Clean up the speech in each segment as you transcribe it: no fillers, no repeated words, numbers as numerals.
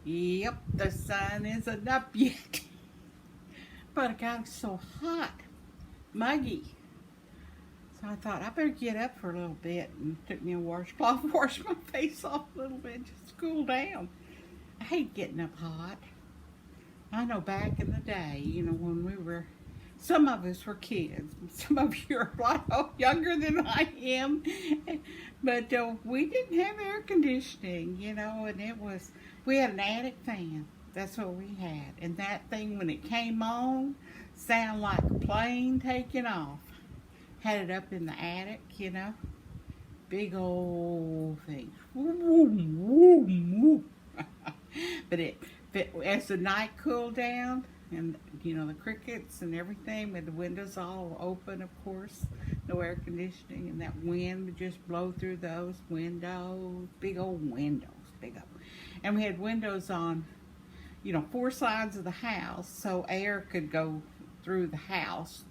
Yep, the sun isn't up yet. But it got so hot, muggy. So I thought I better get up for a little bit and took me a washcloth, wash my face off a little bit, just to cool down. I hate getting up hot. I know back in the day, when we were, some of us were kids. Some of you are a lot younger than I am. But we didn't have air conditioning, and we had an attic fan. That's what we had. And that thing, when it came on, sounded like a plane taking off. Had it up in the attic. Big old thing. Boom, boom, boom. But as the night cooled down, and the crickets and everything, with the windows all open, of course, no air conditioning, and that wind would just blow through those windows, big old windows, and we had windows on, 4 sides of the house, so air could go through the house,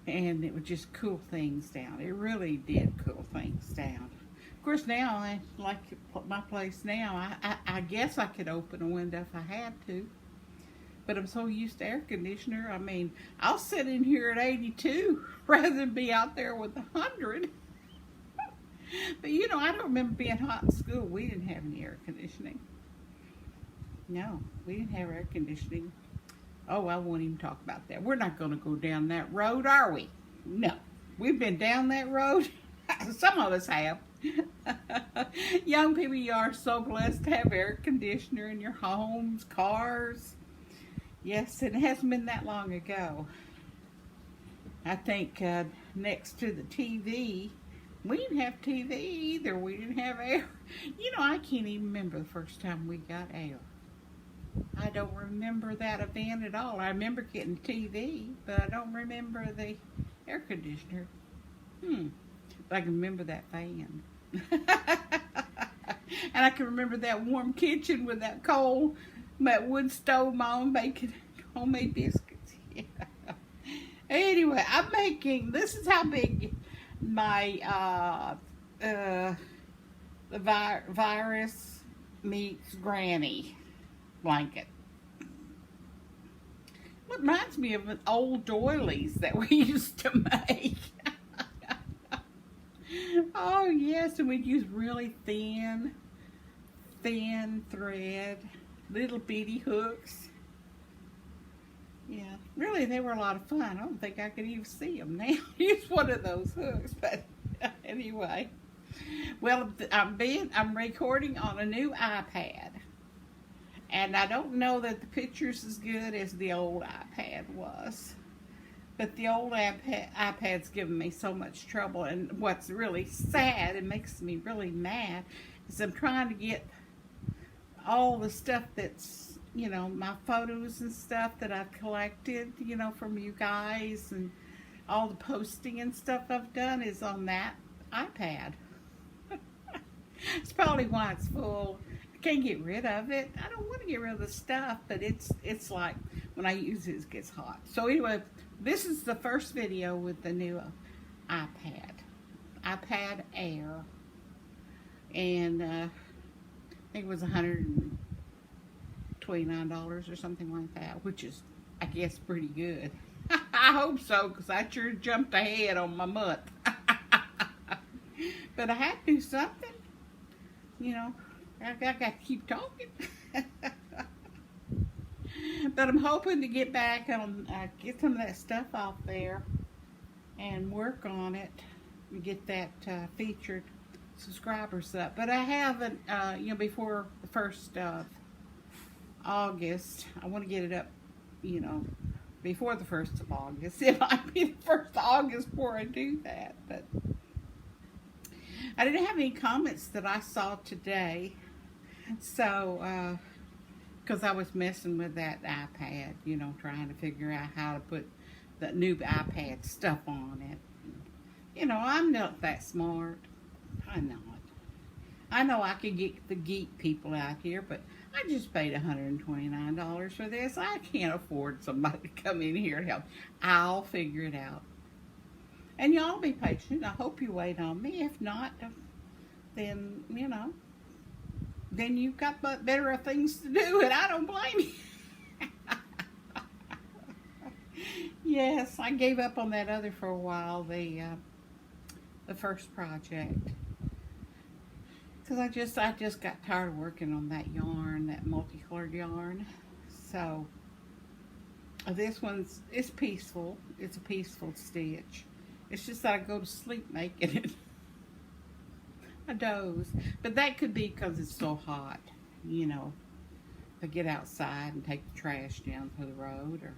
and it would just cool things down. It really did cool things down. Of course, now, I like my place now, I guess I could open a window if I had to. But I'm so used to air conditioner. I mean, I'll sit in here at 82 rather than be out there with 100. But I don't remember being hot in school. We didn't have any air conditioning. No, we didn't have air conditioning. Oh, I won't even talk about that. We're not going to go down that road, are we? No. We've been down that road. Some of us have. Young people, you are so blessed to have air conditioner in your homes, cars. Yes, and it hasn't been that long ago. I think next to the TV, we didn't have TV either. We didn't have air. I can't even remember the first time we got air. I don't remember that event at all. I remember getting TV, but I don't remember the air conditioner. But I can remember that fan. And I can remember that warm kitchen with that that wood stove on making homemade biscuits. Yeah. Anyway, this is how big my the virus meets granny blanket. It reminds me of old doilies that we used to make. Oh yes, and we'd use really thin thread, little bitty hooks. Yeah, really, they were a lot of fun. I don't think I could even see them now. Use one of those hooks, but anyway. Well, I'm recording on a new iPad, and I don't know that the picture's as good as the old iPad was. But the old iPad's given me so much trouble, and what's really sad, it makes me really mad, is I'm trying to get all the stuff that's, my photos and stuff that I've collected, from you guys, and all the posting and stuff I've done is on that iPad. It's probably why it's full. I can't get rid of it. I don't want to get rid of the stuff, but it's like when I use it, it gets hot. So anyway, this is the first video with the new iPad Air, and I think it was $129 or something like that, which is, I guess, pretty good. I hope so, because I sure jumped ahead on my month. But I had to do something. I got to keep talking. But I'm hoping to get back on, get some of that stuff off there and work on it and get that featured subscribers up. But I haven't, before the 1st of August. I want to get it up, before the 1st of August. It might be the 1st of August before I do that. But I didn't have any comments that I saw today. So, because I was messing with that iPad, trying to figure out how to put the new iPad stuff on it. I'm not that smart. I'm not. I know I could get the geek people out here, but I just paid $129 for this. I can't afford somebody to come in here and help. I'll figure it out. And y'all be patient. I hope you wait on me. If not, then, then you've got better things to do, and I don't blame you. Yes, I gave up on that other for a while, the first project, because I just got tired of working on that yarn, that multicolored yarn. So this it's peaceful. It's a peaceful stitch. It's just that I go to sleep making it. I doze, but that could be because it's so hot. You know, I get outside and take the trash down to the road, or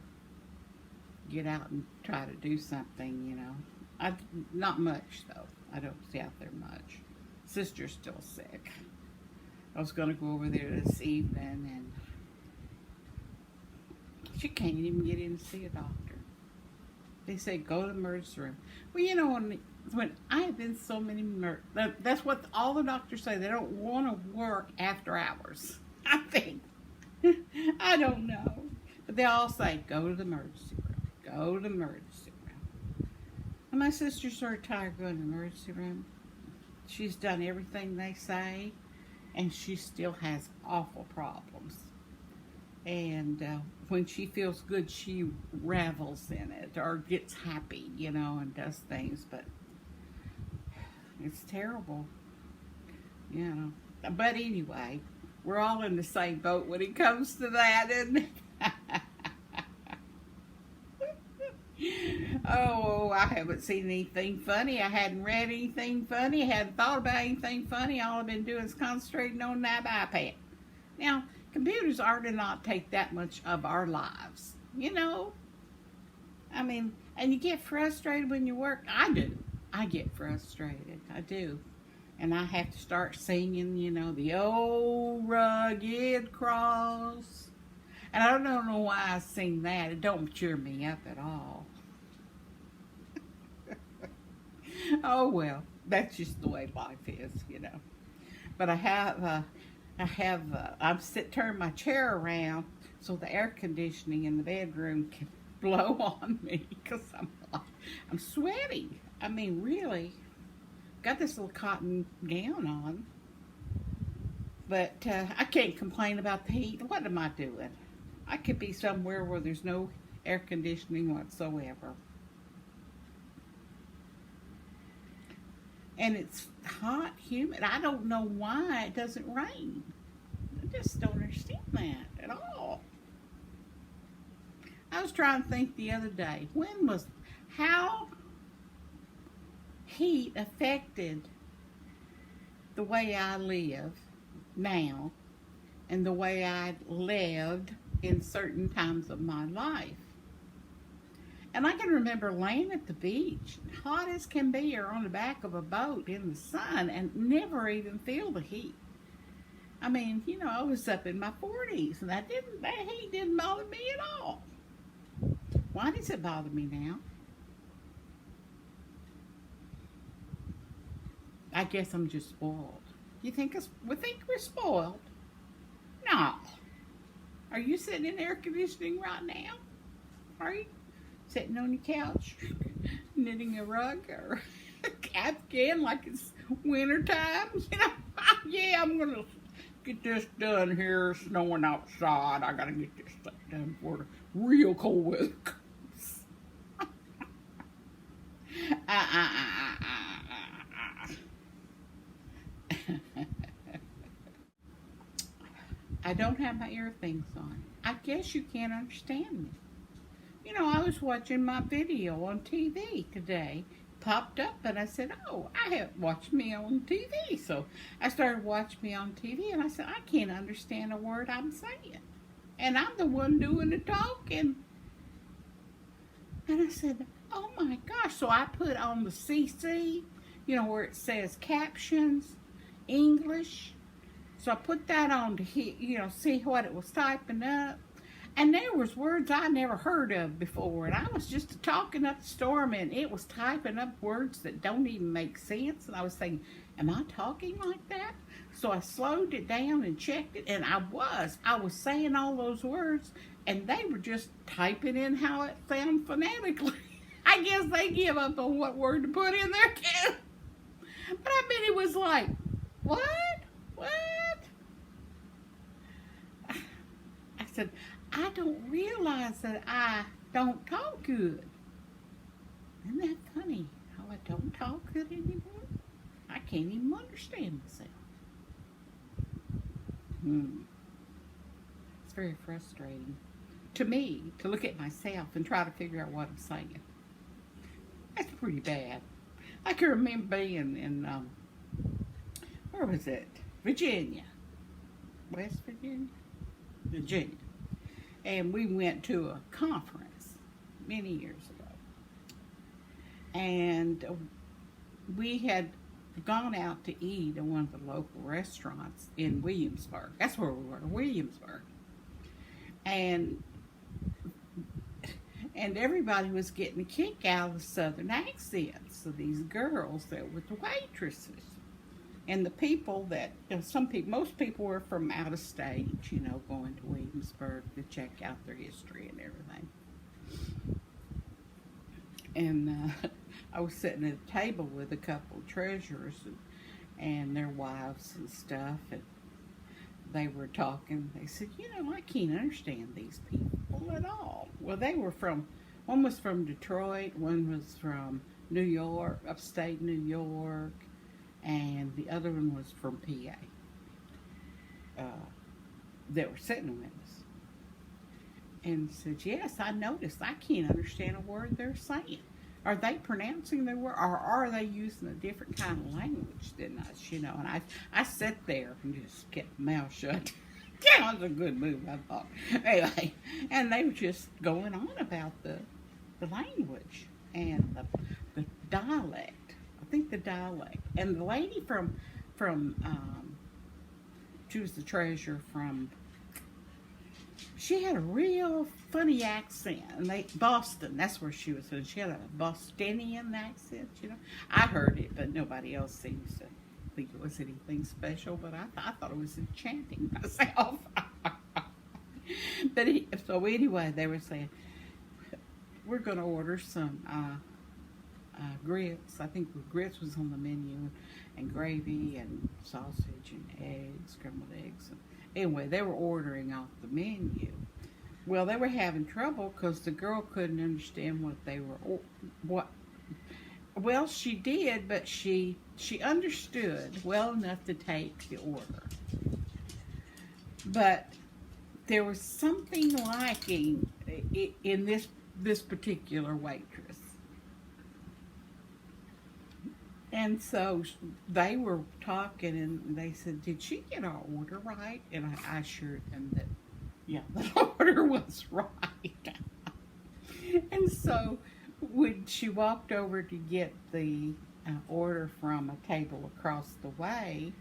get out and try to do something, you know. Not much, though. I don't stay out there much. Sister's still sick. I was going to go over there this evening, and she can't even get in to see a doctor. They say go to the emergency room. Well, you know, when I have been so many, that's what all the doctors say. They don't want to work after hours, I think. I don't know. But they all say go to the emergency room. Go to the emergency room. And my sister's sort of tired of going to the emergency room. She's done everything they say, and she still has awful problems. And when she feels good, she revels in it, or gets happy, you know, and does things. But it's terrible, you know. But anyway, we're all in the same boat when it comes to that, isn't it? Oh, I haven't seen anything funny. I hadn't read anything funny. I hadn't thought about anything funny. All I've been doing is concentrating on that iPad. Now, computers are to not take that much of our lives, you know. I mean, and you get frustrated when you work. I do. I get frustrated. I do. And I have to start singing, you know, the old rugged cross. And I don't know why I sing that. It don't cheer me up at all. Oh well, that's just the way life is, you know. But I'm turning my chair around so the air conditioning in the bedroom can blow on me, because I'm sweating. I mean, really. Got this little cotton gown on, but I can't complain about the heat. What am I doing? I could be somewhere where there's no air conditioning whatsoever. And it's hot, humid. I don't know why it doesn't rain. I just don't understand that at all. I was trying to think the other day, how heat affected the way I live now and the way I lived in certain times of my life. And I can remember laying at the beach, hot as can be, or on the back of a boat in the sun, and never even feel the heat. I mean, you know, I was up in my 40s, and that heat didn't bother me at all. Why does it bother me now? I guess I'm just spoiled. We think we're spoiled? No. Are you sitting in air conditioning right now? Are you sitting on your couch, knitting a rug or a Afghan like it's winter time? You know, yeah, I'm gonna get this done here. It's snowing outside. I gotta get this stuff done before the real cold weather comes. I don't have my ear things on. I guess you can't understand me. You know, I was watching my video on TV today. Popped up and I said, oh, I have watched me on TV. So I started watching me on TV and I said, I can't understand a word I'm saying. And I'm the one doing the talking. And I said, oh my gosh. So I put on the CC, you know, where it says captions, English. So I put that on to, you know, see what it was typing up. And there was words I never heard of before. And I was just talking up the storm, and it was typing up words that don't even make sense. And I was thinking, am I talking like that? So I slowed it down and checked it, and I was saying all those words, and they were just typing in how it sounded phonetically. I guess they give up on what word to put in there. But I mean, it was like, what? said, I don't realize that I don't talk good. Isn't that funny how I don't talk good anymore? I can't even understand myself. It's very frustrating to me to look at myself and try to figure out what I'm saying. That's pretty bad. I can remember being in, where was it? Virginia. West Virginia? Virginia. And we went to a conference many years ago. And we had gone out to eat in one of the local restaurants in Williamsburg. That's where we were, Williamsburg. And everybody was getting a kick out of the southern accents of these girls that were the waitresses. And the people that, most people were from out of state, going to Williamsburg to check out their history and everything. And I was sitting at a table with a couple of treasurers and their wives and stuff, and they were talking. They said, I can't understand these people at all. Well, they were one was from Detroit, one was from New York, upstate New York, and the other one was from PA. That were sitting with us. And said, yes, I noticed. I can't understand a word they're saying. Are they pronouncing their word, or are they using a different kind of language than us, And I sat there and just kept my mouth shut. That was a good move, I thought. Anyway, and they were just going on about the language and the dialect. I think the dialect. And the lady from she was the treasurer from, she had a real funny accent, and Boston, that's where she was. She had a Bostonian accent, I heard it, but nobody else seems to think it was anything special, but I thought it was enchanting myself. So anyway, they were saying, we're going to order some grits. I think grits was on the menu, and gravy and sausage and eggs, scrambled eggs. Anyway, they were ordering off the menu. Well, they were having trouble because the girl couldn't understand what they were, well, she did, but she understood well enough to take the order. But there was something lacking in this particular waitress. And so they were talking, and they said, did she get our order right? And I assured them that, yeah, the order was right. And so when she walked over to get the order from a table across the way,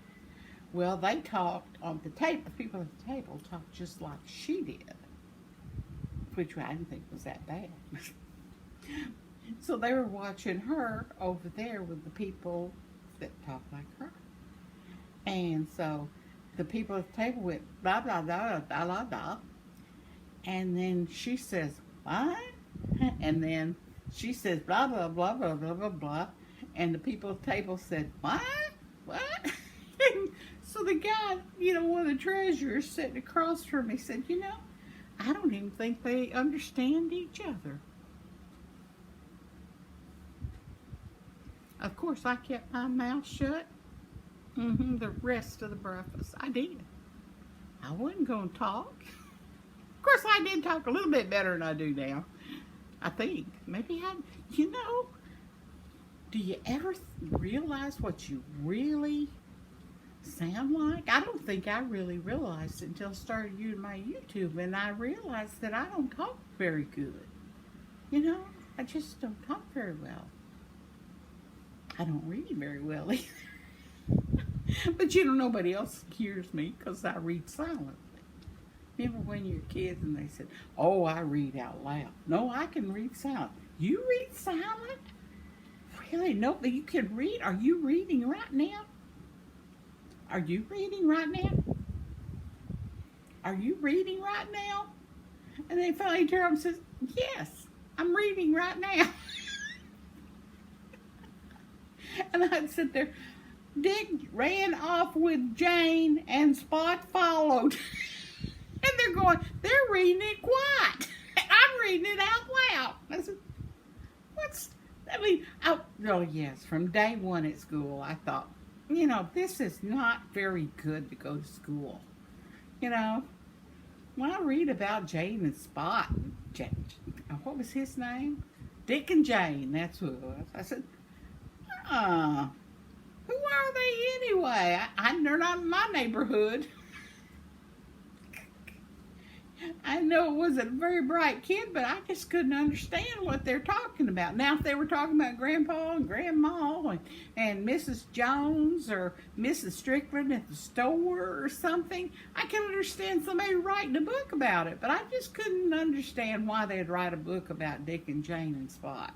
well, they talked on the table, the people at the table talked just like she did, which I didn't think was that bad. So they were watching her over there with the people that talk like her. And so the people at the table went blah, blah, blah, blah, blah, blah. And then she says, what? And then she says blah, blah, blah, blah, blah, blah, blah. And the people at the table said, what? What? So the guy, one of the treasurers sitting across from me said, I don't even think they understand each other. Of course, I kept my mouth shut. The rest of the breakfast, I did. I wasn't going to talk. Of course, I did talk a little bit better than I do now. I think. Maybe do you ever realize what you really sound like? I don't think I really realized it until I started using my YouTube, and I realized that I don't talk very good. I just don't talk very well. I don't read very well either. But nobody else hears me because I read silently. Remember when you were kids and they said, oh, I read out loud. No, I can read silent. You read silent? Really? No, but you can read? Are you reading right now? Are you reading right now? Are you reading right now? And they finally turn around and says, yes, I'm reading right now. And I'd sit there. Dick ran off with Jane and Spot followed. And they're reading it quiet. I'm reading it out loud. I said, oh yes, from day one at school, I thought, this is not very good to go to school. When I read about Jane and Spot, what was his name? Dick and Jane, that's who it was. I said, who are they anyway? They're not in my neighborhood. I know it wasn't a very bright kid, but I just couldn't understand what they're talking about. Now, if they were talking about Grandpa and Grandma and Mrs. Jones or Mrs. Strickland at the store or something, I can understand somebody writing a book about it, but I just couldn't understand why they'd write a book about Dick and Jane and Spot.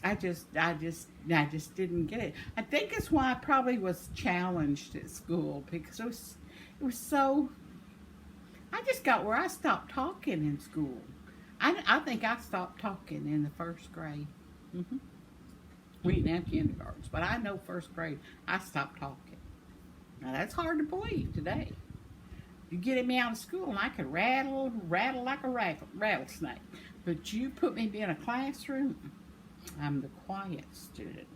I just didn't get it. I think that's why I probably was challenged at school, because it was so. I just got where I stopped talking in school. I think I stopped talking in the first grade. We didn't have kindergartens, but I know first grade I stopped talking. Now that's hard to believe today. You get me out of school and I could rattle like a rattlesnake. But you put me in a classroom, I'm the quiet student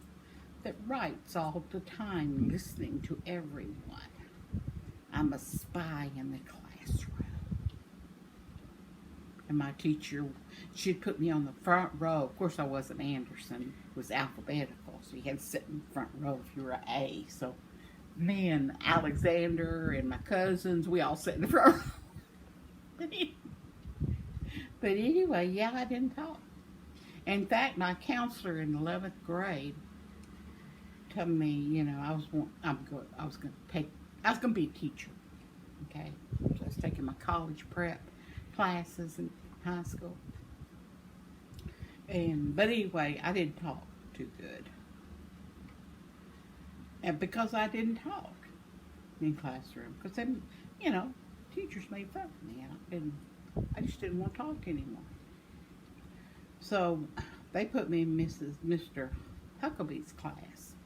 that writes all the time, listening to everyone. I'm a spy in the classroom. And my teacher, she'd put me on the front row. Of course, I wasn't Anderson. It was alphabetical, so you had to sit in the front row if you were an A. So me and Alexander and my cousins, we all sat in the front row. But anyway, yeah, I didn't talk. In fact, my counselor in 11th grade told me, I was going to be a teacher. Okay, so I was taking my college prep classes in high school. But anyway, I didn't talk too good. And because I didn't talk in classroom, because then, teachers made fun of me, and I just didn't want to talk anymore. So they put me in Mr. Huckabee's class.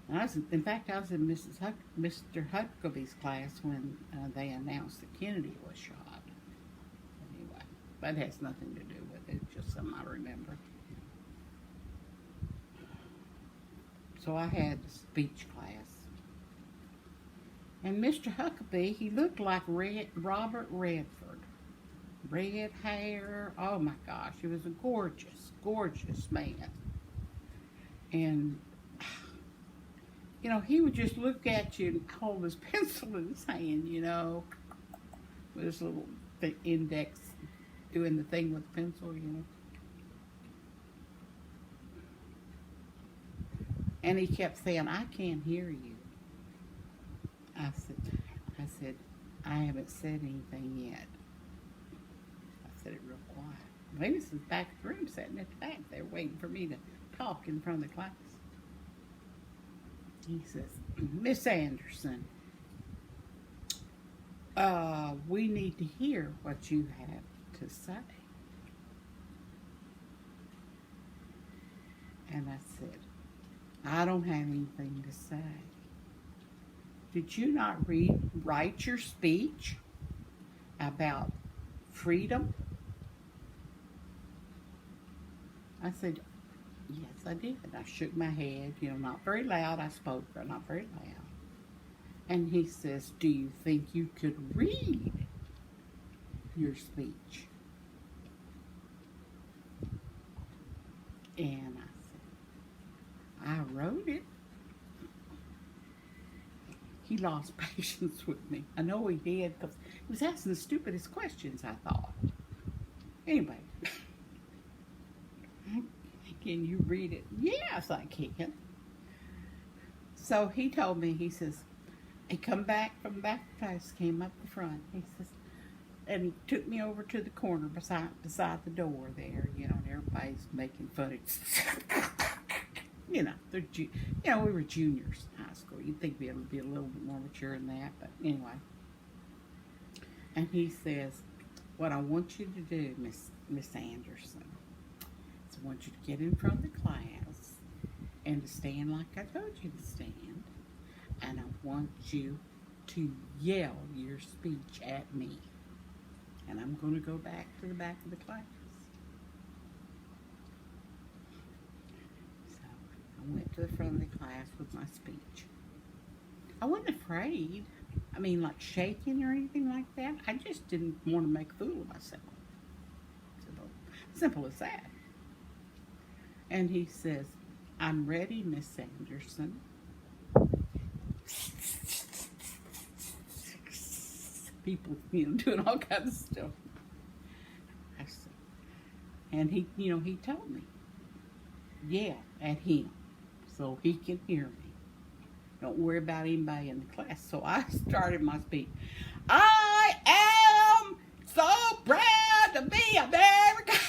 And I was in Mr. Huckabee's class when they announced that Kennedy was shot. Anyway, that has nothing to do with it. It's just something I remember. So I had a speech class. And Mr. Huckabee, he looked like Robert Redford. Red hair. Oh my gosh, he was a gorgeous, gorgeous man. And he would just look at you and hold his pencil in his hand, with his little index, doing the thing with the pencil, And he kept saying, I can't hear you. I said, I haven't said anything yet. I said it real quiet. Maybe this is back of the room, sitting at the back. They're waiting for me to talk in front of the class. He says, Miss Anderson, we need to hear what you have to say. And I said, I don't have anything to say. Did you not write your speech about freedom? I said, yes, I did. I shook my head, not very loud. I spoke, but not very loud. And he says, do you think you could read your speech? And I said, I wrote it. He lost patience with me. I know he did, because he was asking the stupidest questions, I thought. Anyway. Can you read it? Yes, I can. So he told me, he says, he come back from the back of the class, came up the front. He says, and he took me over to the corner beside the door there, and everybody's making fun of we were juniors in high school. You'd think we'd be a little bit more mature than that, but anyway. And he says, what I want you to do, Miss Anderson, is I want you to get in front of the class and to stand like I told you to stand. And I want you to yell your speech at me. and I'm going to go back to the back of the class. So I went to the front of the class with my speech. I wasn't afraid. I mean, like shaking or anything like that. I just didn't want to make a fool of myself. Simple as that. And he says, "I'm ready, Miss Anderson." People, doing all kinds of stuff. I said, and he, he told me, yell at him so he can hear me. Don't worry about anybody in the class. So I started my speech. I am so proud to be American.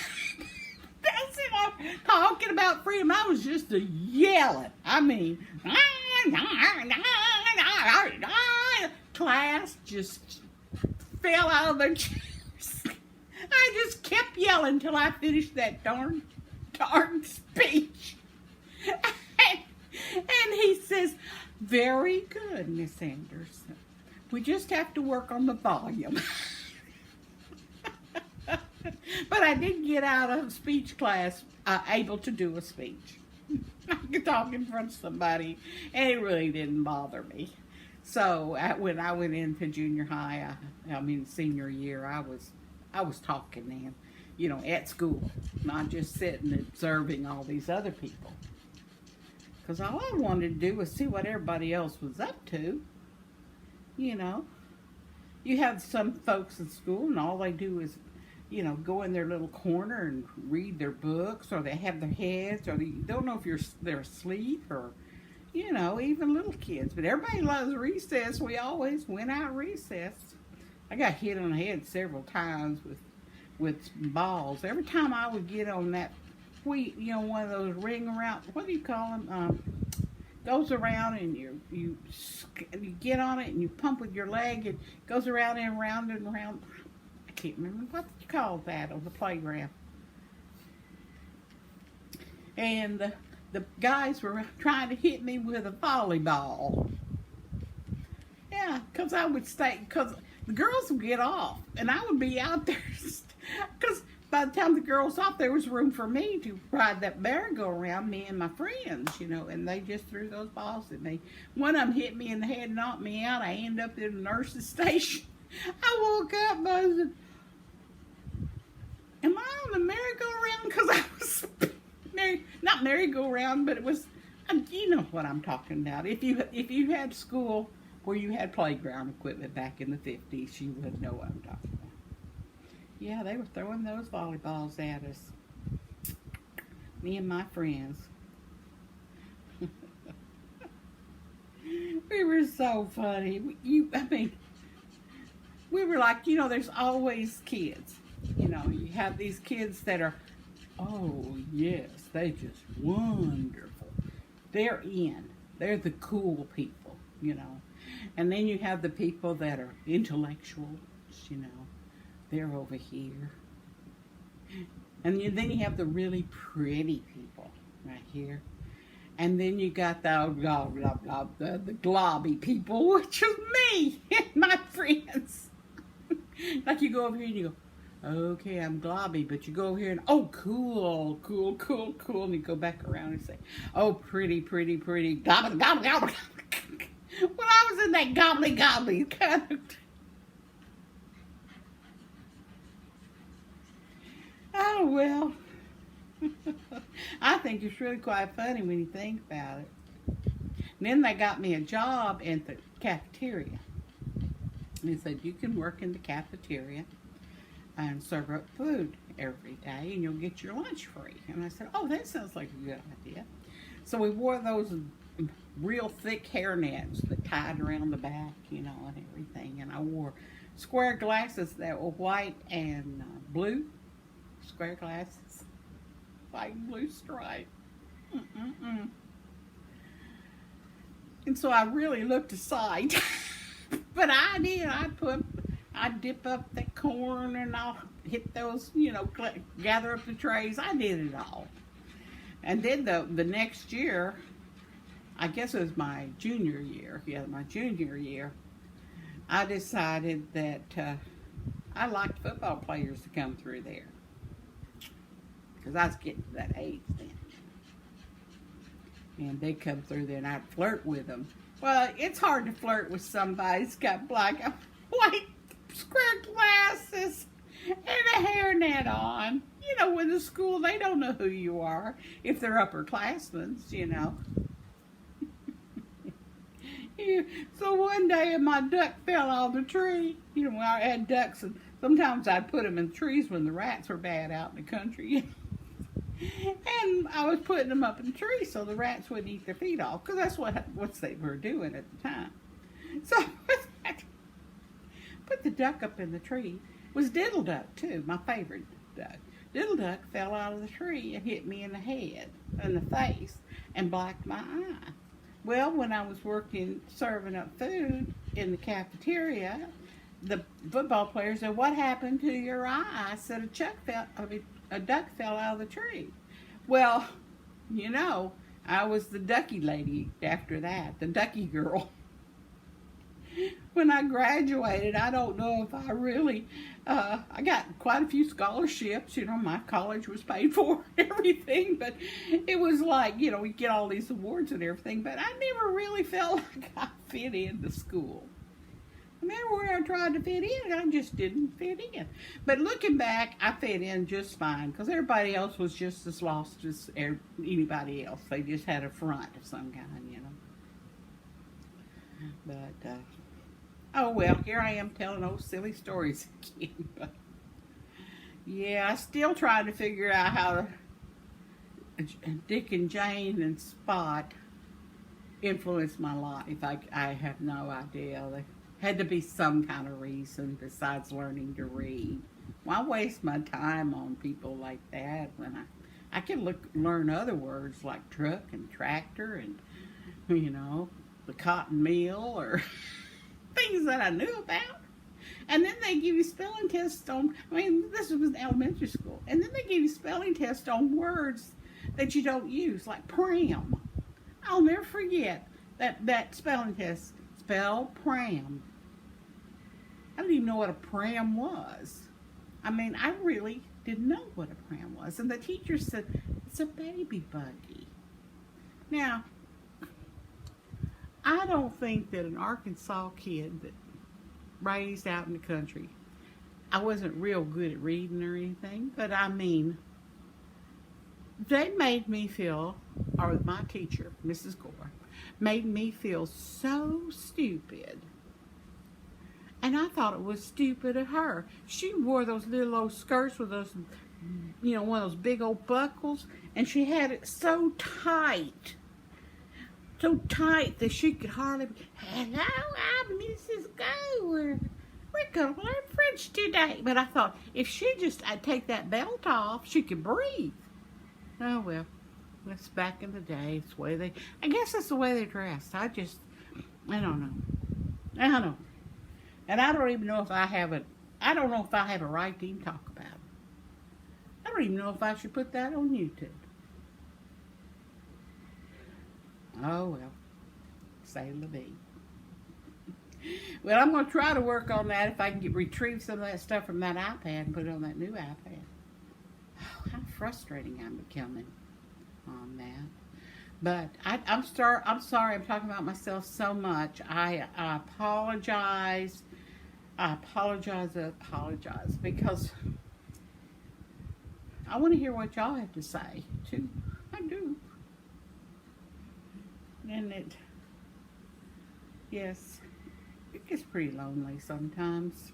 That's it. I'm talking about freedom. I was just yelling. I mean, class just fell out of their chairs. I just kept yelling until I finished that darn speech. And he says, "Very good, Miss Anderson. We just have to work on the volume." But I did get out of speech class able to do a speech. I could talk in front of somebody, and it really didn't bother me. So when I went into junior high, senior year, I was talking then, at school, not just sitting and observing all these other people. Because all I wanted to do was see what everybody else was up to. You have some folks in school, and all they do is, go in their little corner and read their books, or they have their heads, or they don't know if they're asleep, or, even little kids. But everybody loves recess. We always went out recess. I got hit on the head several times with balls. Every time I would get on that one of those ring around, what do you call them? Goes around and you get on it and you pump with your leg. It goes around and around and around. I can't remember what you call that on the playground. And the guys were trying to hit me with a volleyball. Yeah, because the girls would get off and I would be out there. Because by the time the girls off, there was room for me to ride that merry-go-round, me and my friends, and they just threw those balls at me. One of them hit me in the head, knocked me out. I ended up in the nurse's station. I woke up and I said, "Am I on the merry-go-round?" Because I was not merry-go-round, but it was, you know what I'm talking about. If you had school where you had playground equipment back in the 50s, you would know what I'm talking about. Yeah, they were throwing those volleyballs at us. Me and my friends. We were so funny. We were like, there's always kids. You have these kids that are, oh yes, they just wonderful. They're in. They're the cool people, And then you have the people that are intellectuals, They're over here. And then you have the really pretty people right here. And then you got the globby people, which is me and my friends. Like you go over here and you go, "Okay, I'm globby," but you go over here and, "Oh, cool, cool, cool, cool," and you go back around and say, "Oh, pretty, pretty, pretty, gobbly, gobbly, gobbly." Well, I was in that gobbly, gobbly kind of. Oh, well, I think it's really quite funny when you think about it. And then they got me a job at the cafeteria. They said, "You can work in the cafeteria and serve up food every day, and you'll get your lunch free." And I said, "Oh, that sounds like a good idea." So we wore those real thick hairnets that tied around the back, and everything. And I wore square glasses that were white and blue. Square glasses, white and blue stripe. And so I really looked aside. But I did. I'd dip up the corn and I'll hit those, gather up the trays. I did it all. And then the next year, I guess it was my junior year. Yeah, my junior year, I decided that I liked football players to come through there. Because I was getting to that age then. And they'd come through there and I'd flirt with them. Well, it's hard to flirt with somebody who's got black, white, square glasses and a hairnet on. You know, in the school, they don't know who you are if they're upperclassmen, you know. So one day my duck fell out of the tree. You know, I had ducks, and sometimes I'd put them in trees when the rats were bad out in the country. And I was putting them up in the tree so the rats wouldn't eat their feet off, because that's what they were doing at the time. So I put the duck up in the tree. It was Diddle Duck too, my favorite duck. Diddle Duck fell out of the tree and hit me in the head, in the face, and blacked my eye. Well, when I was working serving up food in the cafeteria, the football player said, "What happened to your eye?" I said, a duck fell out of the tree. Well, you know, I was the ducky lady after that, the ducky girl. When I graduated, I don't know if I really, I got quite a few scholarships. You know, my college was paid for and everything, but it was like, you know, we get all these awards and everything, but I never really felt like I fit into school. Remember where I tried to fit in, I just didn't fit in. But looking back, I fit in just fine, because everybody else was just as lost as anybody else. They just had a front of some kind, you know. But, oh well, here I am telling old silly stories again. But, yeah, I still trying to figure out how Dick and Jane and Spot influenced my life. I have no idea. They had to be some kind of reason besides learning to read. Why waste my time on people like that when I can learn other words like truck and tractor and, you know, the cotton mill, or things that I knew about. And then they give you spelling tests on, I mean, this was in elementary school, and then they give you spelling tests on words that you don't use, like pram. I'll never forget that spelling test. Spell pram. I didn't even know what a pram was. I mean, I really didn't know what a pram was. And the teacher said, it's a baby buggy. Now, I don't think that an Arkansas kid that raised out in the country, I wasn't real good at reading or anything, but I mean, they made me feel, or my teacher, Mrs. Gore, made me feel so stupid. And I thought it was stupid of her. She wore those little old skirts with those, you know, one of those big old buckles, and she had it so tight that she could hardly, hello, I'm Mrs. Gore. We're going to learn French today. But I thought, if I'd take that belt off, she could breathe. Oh, well, that's back in the day. It's the way I guess that's the way they dressed. I don't know. And I don't even know if I have a right to even talk about it. I don't even know if I should put that on YouTube. Oh, well, say la vie. Well, I'm going to try to work on that if I can retrieve some of that stuff from that iPad and put it on that new iPad. Oh, how frustrating I'm becoming on that. But I'm sorry I'm talking about myself so much. I apologize. I apologize because I want to hear what y'all have to say too. I do. And it gets pretty lonely sometimes.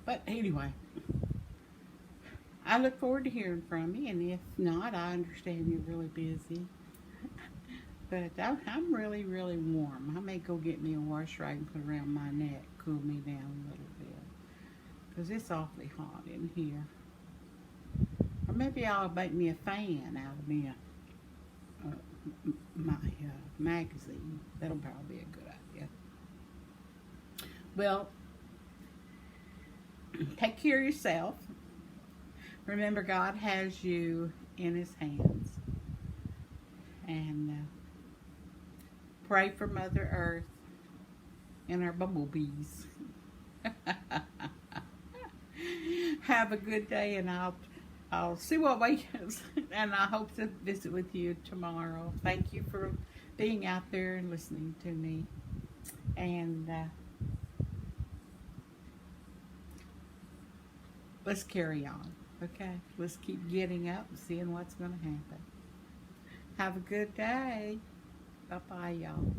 But anyway, I look forward to hearing from you, and if not, I understand you're really busy. But I'm really, really warm. I may go get me a washer I can put around my neck, cool me down a little bit, because it's awfully hot in here. Or maybe I'll make me a fan out of me my magazine. That'll probably be a good idea. Well, take care of yourself. Remember, God has you in His hands. And pray for Mother Earth and our bumblebees. Have a good day, and I'll see what we and I hope to visit with you tomorrow. Thank you for being out there and listening to me. And let's carry on. Okay, let's keep getting up and seeing what's going to happen. Have a good day. Bye bye, y'all.